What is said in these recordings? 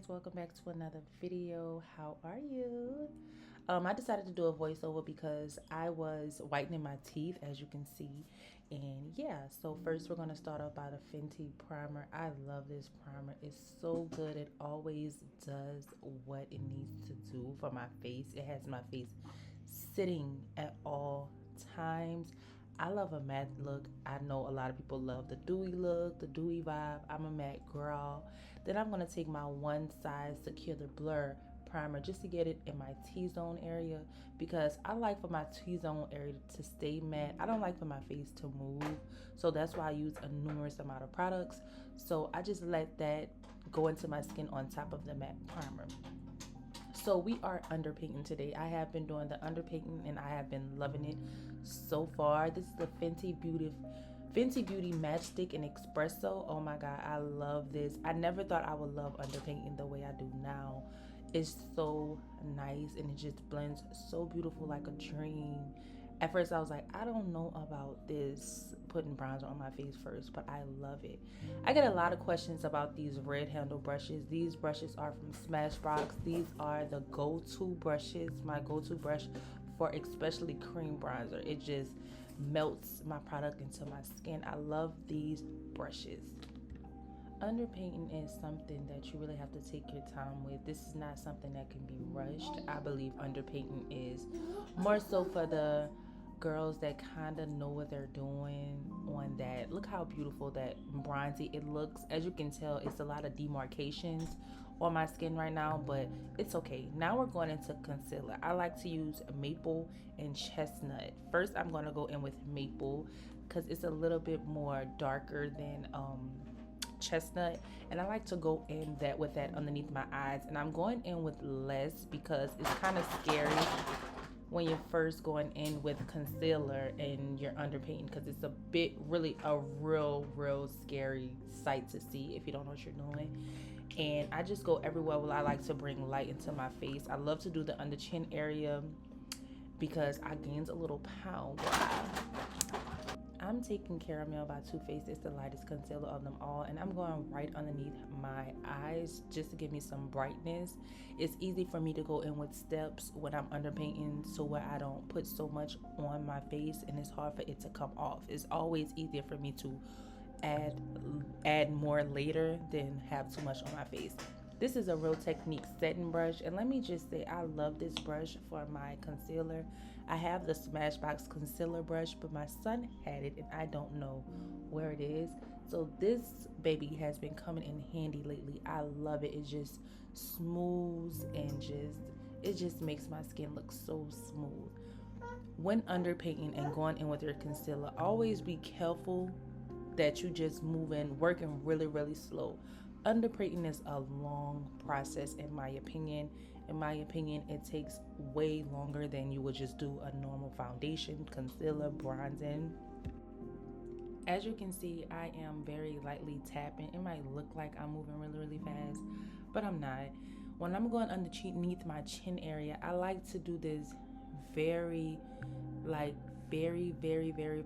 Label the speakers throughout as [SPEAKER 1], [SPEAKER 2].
[SPEAKER 1] welcome back to another video. How are you? I decided to do a voiceover because I was whitening my teeth, as you can see. And yeah, so first we're going to start off by the Fenty primer. I love this primer. It's so good. It always does what it needs to do for my face. It has my face sitting at all times. I love a matte look. I know a lot of people love the dewy look, the dewy vibe. I'm a matte girl. Then I'm going to take my One Size Secure the Blur primer just to get it in my T-zone area, because I like for my T-zone area to stay matte. I don't like for my face to move. So that's why I use a numerous amount of products. So I just let that go into my skin on top of the matte primer. So we are underpainting today. I have been doing the underpainting and I have been loving it so far. This is the Fenty Beauty Matchstick and Espresso. Oh my god, I love this. I never thought I would love underpainting the way I do now. It's so nice and it just blends so beautiful, like a dream. At first I was like, I don't know about this, putting bronzer on my face first, but I love it. I get a lot of questions about these red handle brushes. These brushes are from Smashbox. These are the go-to brushes, my go-to brush for especially cream bronzer. It just melts my product into my skin. I love these brushes. Underpainting is something that you really have to take your time with. This is not something that can be rushed. I believe underpainting is more so for the girls that kind of know what they're doing on that. Look how beautiful that bronzy it looks. As you can tell, it's a lot of demarcations on my skin right now, but it's okay. Now we're going into concealer. I like to use maple and chestnut. First I'm going to go in with maple because it's a little bit more darker than chestnut, and I like to go in that with that underneath my eyes. And I'm going in with less because it's kind of scary when you're first going in with concealer and you're underpainting, because it's a bit really a real scary sight to see if you don't know what you're doing. And I just go everywhere. Well, I like to bring light into my face. I love to do the under chin area because I gained a little pound. I'm taking Caramel by Too Faced. It's the lightest concealer of them all, and I'm going right underneath my eyes just to give me some brightness. It's easy for me to go in with steps when I'm underpainting, so where I don't put so much on my face and it's hard for it to come off. It's always easier for me to add more later than have too much on my face. This is a Real Technique setting brush, and let me just say I love this brush for my concealer. I have the Smashbox concealer brush, but my son had it and I don't know where it is. So this baby has been coming in handy lately. I love it. It just smooths and it just makes my skin look so smooth. When underpainting and going in with your concealer, always be careful that you just move in, working really slow. Underpainting is a long process in my opinion. In my opinion, it takes way longer than you would just do a normal foundation, concealer, bronzing. As you can see, I am very lightly tapping. It might look like I'm moving really fast, but I'm not. When I'm going underneath my chin area, I like to do this very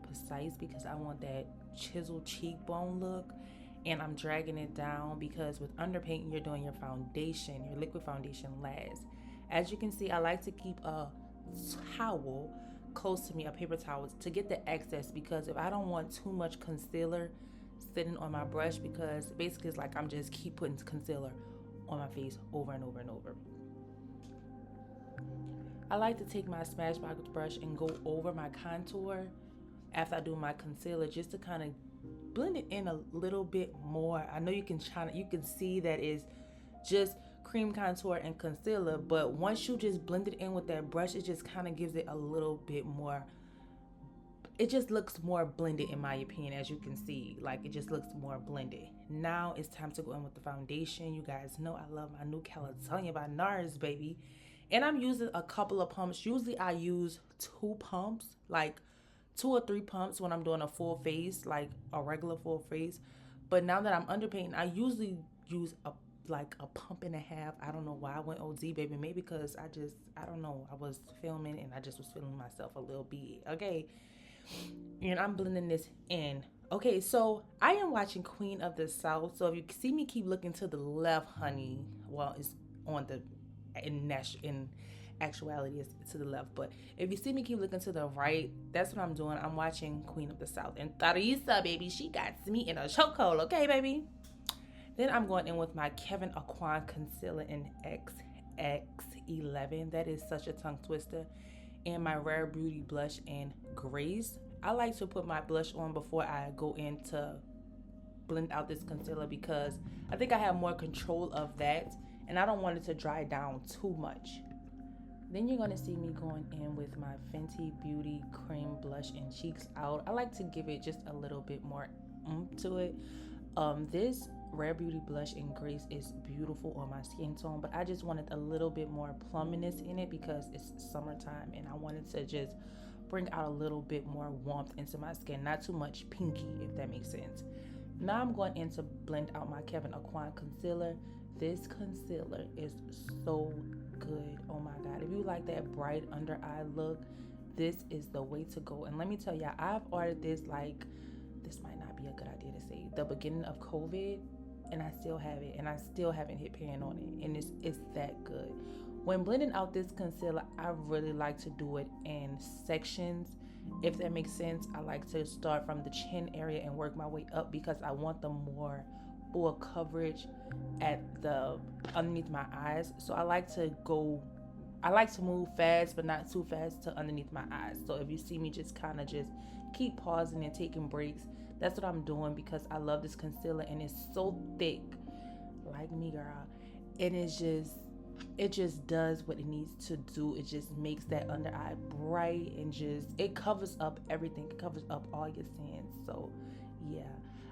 [SPEAKER 1] precise because I want that chiseled cheekbone look. And I'm dragging it down because with underpainting, you're doing your foundation, your liquid foundation last. As you can see, I like to keep a towel close to me, a paper towel, to get the excess, because if I don't want too much concealer sitting on my brush, because basically it's like I'm just keep putting concealer on my face over and over. I like to take my Smashbox brush and go over my contour after I do my concealer, just to kind of blend it in a little bit more. I know you can see that is just cream contour and concealer, but once you just blend it in with that brush, it just kind of gives it a little bit more. It just looks more blended in my opinion. As you can see, like it just looks more blended. Now it's time to go in with the foundation. You guys know I love my new California by NARS, baby, and I'm using a couple of pumps. Usually I use 2 pumps, like 2 or 3 pumps when I'm doing a full face, like a regular full face. But now that I'm underpainting, I usually use a pump and a half. I don't know why I went OD, baby. Maybe because I don't know. I was filming and I just was feeling myself a little big. Okay. And I'm blending this in Okay, so I am watching Queen of the South. So if you see me keep looking to the left, honey, well, it's on the in actuality it's to the left. But if you see me keep looking to the right, that's what I'm doing. I'm watching Queen of the South. And Theresa, baby, she got me in a chokehold, okay, baby? Then I'm going in with my Kevin Aquan concealer in XX11. That is such a tongue twister. And my Rare Beauty blush in Grace. I like to put my blush on before I go in to blend out this concealer because I think I have more control of that and I don't want it to dry down too much. Then you're going to see me going in with my Fenty Beauty Cream Blush and Cheeks Out. I like to give it just a little bit more oomph to it. This Rare Beauty blush in Grace is beautiful on my skin tone, but I just wanted a little bit more plumminess in it because it's summertime and I wanted to just bring out a little bit more warmth into my skin, not too much pinky, if that makes sense. Now I'm going in to blend out my Kevin Aquan concealer. This concealer is so good. Oh my God. If you like that bright under eye look, this is the way to go. And let me tell y'all, I've ordered this this might not be a good idea to say, the beginning of COVID, and I still have it, and I still haven't hit pan on it, and it's that good. When blending out this concealer, I really like to do it in sections, if that makes sense. I like to start from the chin area and work my way up because I want the more full coverage at the underneath my eyes. So I like to move fast, but not too fast to underneath my eyes. So if you see me just kind of just keep pausing and taking breaks, that's what I'm doing because I love this concealer and it's so thick, like me, girl. And it just does what it needs to do. It just makes that under eye bright and it covers up everything. It covers up all your sins. So yeah.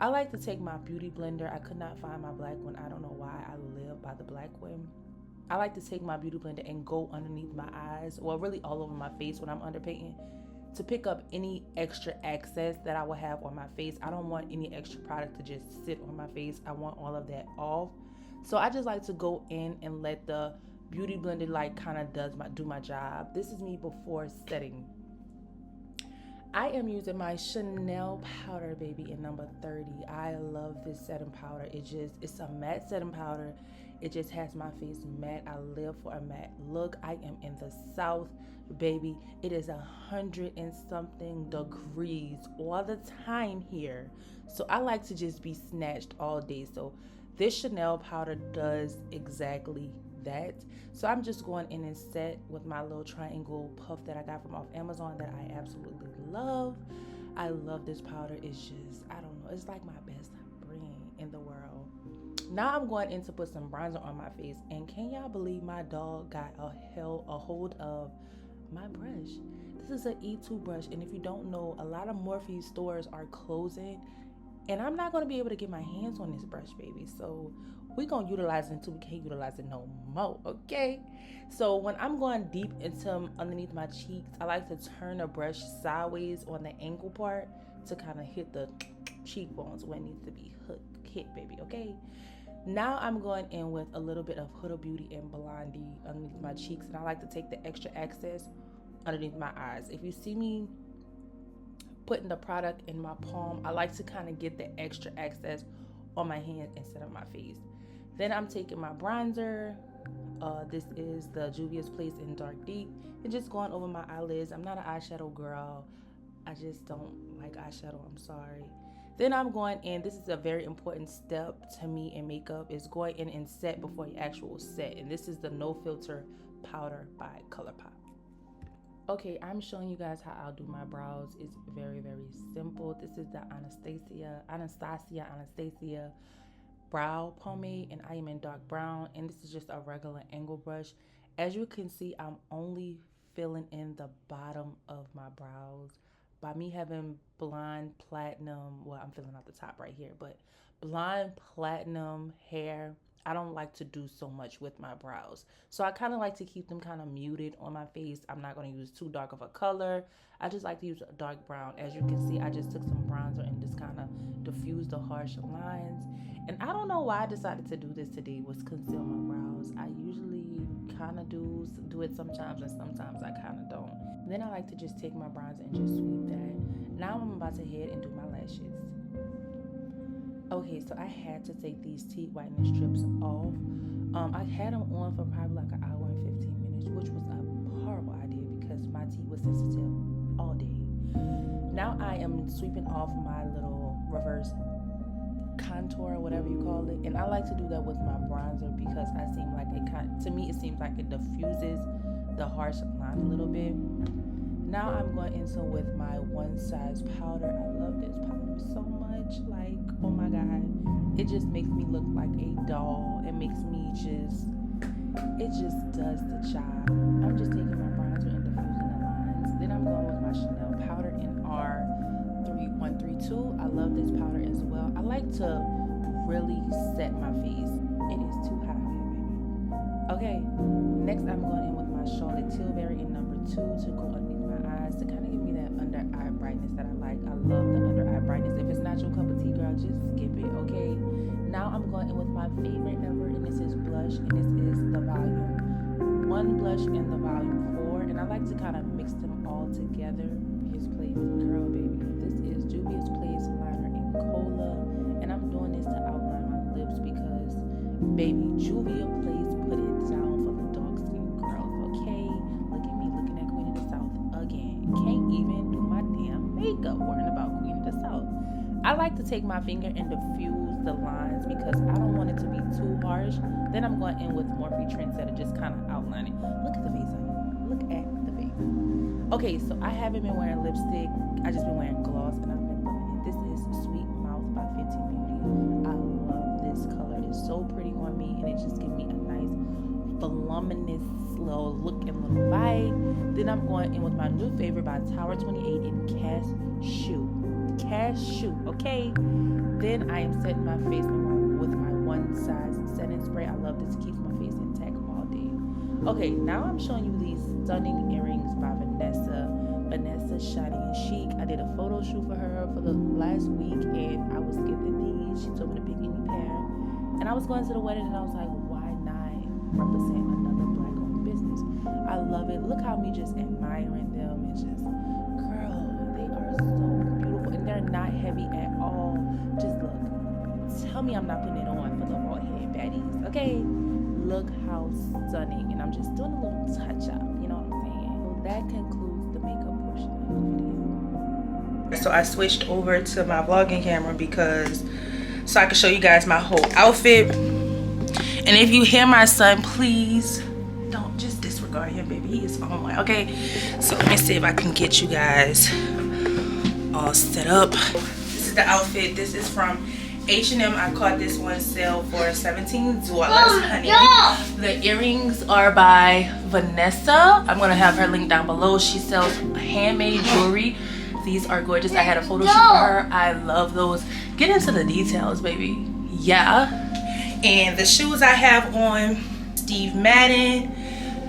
[SPEAKER 1] I like to take my beauty blender. I could not find my black one. I don't know why. I live by the black one. I like to take my beauty blender and go underneath my eyes, well, really all over my face when I'm underpainting, to pick up any extra excess that I will have on my face. I don't want any extra product to just sit on my face. I want all of that off. So I just like to go in and let the beauty blender kind of do my job. This is me before setting. I am using my Chanel powder, baby, in number 30. I love this setting powder. It's a matte setting powder. It just has my face matte. I live for a matte look. I am in the South, baby. It is 100 and something degrees all the time here. So I like to just be snatched all day. So this Chanel powder does exactly that. So I'm just going in and set with my little triangle puff that I got from off Amazon that I absolutely love. I love this powder. It's just, I don't know, it's like my best brand in the world. Now I'm going in to put some bronzer on my face, and can y'all believe my dog got a hold of my brush? This is an E2 brush, and if you don't know, a lot of Morphe stores are closing, and I'm not going to be able to get my hands on this brush, baby. So we're going to utilize it until we can't utilize it no more, okay? So when I'm going deep into underneath my cheeks, I like to turn the brush sideways on the ankle part to kind of hit the cheekbones where it needs to be hit, baby, okay? Now I'm going in with a little bit of Huda Beauty and Blondie underneath my cheeks, and I like to take the extra excess underneath my eyes. If you see me putting the product in my palm, I like to kind of get the extra excess on my hand instead of my face. Then I'm taking my bronzer. This is the Juvia's Place in Dark Deep, and just going over my eyelids. I'm not an eyeshadow girl. I just don't like eyeshadow. I'm sorry. Then I'm going in. This is a very important step to me in makeup, is going in and set before your actual set. And this is the No Filter Powder by ColourPop. Okay, I'm showing you guys how I'll do my brows. It's very, very simple. This is the Anastasia brow pomade, and I am in dark brown, and this is just a regular angle brush. As you can see, I'm only filling in the bottom of my brows. By me having blonde platinum, well, I'm filling out the top right here, but blonde platinum hair, I don't like to do so much with my brows. So I kind of like to keep them kind of muted on my face. I'm not going to use too dark of a color. I just like to use a dark brown. As you can see, I just took some bronzer and just kind of diffused the harsh lines. And I don't know why I decided to do this today, was conceal my brows. I usually kind of do it sometimes, and sometimes I kind of don't. Then I like to just take my bronzer and just sweep that. Now I'm about to head and do my lashes. Okay, so I had to take these teeth whitening strips off. I had them on for probably like an hour and 15 minutes, which was a horrible idea because my teeth was sensitive all day. Now I am sweeping off my little reverse contour, whatever you call it, and I like to do that with my bronzer because to me it seems like it diffuses the harsh line a little bit. Now I'm going into with my one size powder. I love this powder so much. Like, oh my god, it just makes me look like a doll. It makes me it just does the job. I'm just taking my bronzer and diffusing the lines. Then I'm going with my Chanel powder in R3132. I love this powder as well. I like to really set my face. It is too hot here, baby. Okay, next I'm going in with my Charlotte Tilbury in number 2 to go underneath my eyes to kind of give me that under eye brightness that I like. I love the under eye brightness. If it's not your cup of tea, girl, just skip it, okay? Now I'm going in with my favorite ever, and this is blush, and this is the volume 1 blush and the volume 4, and I like to kind of mix them all together. His Place, girl, baby. This is Juvia's Place liner in Cola, and I'm doing this to outline my lips because, baby, Juvia Place put it down for the dark skin girls, okay? Look at me looking at Queen of the South again. Can't even do my damn makeup worrying about Queen of the South. I like to take my finger and diffuse the lines because I don't want it to be too harsh. Then I'm going in with Morphe Trendsetter, just kind of outlining. Look at the face, honey. Look at the face. Okay, so I haven't been wearing lipstick. I just been wearing gloss, and I've been loving it. This is Sweet Mouth by Fenty Beauty. I love this color. It's so pretty on me, and it just gives me a nice voluminous little look and little vibe. Then I'm going in with my new favorite by Tower 28 in Cashew, okay? Then I am setting my face with my one size setting spray. I love this. It keeps my face intact all day. Okay, now I'm showing you these stunning earrings by Vanessa Shiny and Chic. I did a photo shoot for her for the last week, and I was gifted these. She told me to pick any pair, and I was going to the wedding, and I was like, why not represent another black-owned business? I love it. Look how me just admiring them. It's just, girl, they are so beautiful, and they're not heavy at all. Just look. Tell me I'm not putting it on for the bald head baddies, okay? Look how stunning, and I'm just doing a little touch-up. You know what I'm saying? Well, that concludes the makeup portion of the video. So I switched over to my vlogging camera so I can show you guys my whole outfit. And if you hear my son, please don't just disregard him, baby. He is on my, okay? So let me see if I can get you guys all set up. This is the outfit. This is from H&M. I caught this one sale for $17, honey. No. The earrings are by Vanessa. I'm gonna have her link down below. She sells handmade jewelry. These are gorgeous. I had a photo shoot for her. I love those. Get into the details, baby. Yeah. And the shoes I have on, Steve Madden.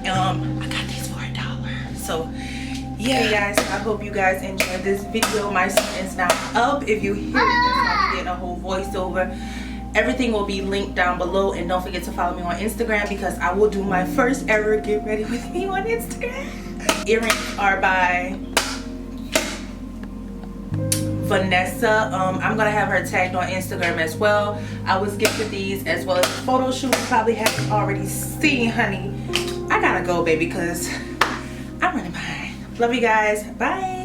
[SPEAKER 1] I got these for $1. So yeah, hey guys, I hope you guys enjoyed this video. My son is now up. If you hear this, I'm getting a whole voiceover. Everything will be linked down below, and don't forget to follow me on Instagram because I will do my first ever get ready with me on Instagram. Earrings are by Vanessa. I'm gonna have her tagged on Instagram as well. I was gifted these as well as the photo shoot. You probably haven't already seen, honey. I gotta go, baby, because I'm running behind. Love you guys. Bye.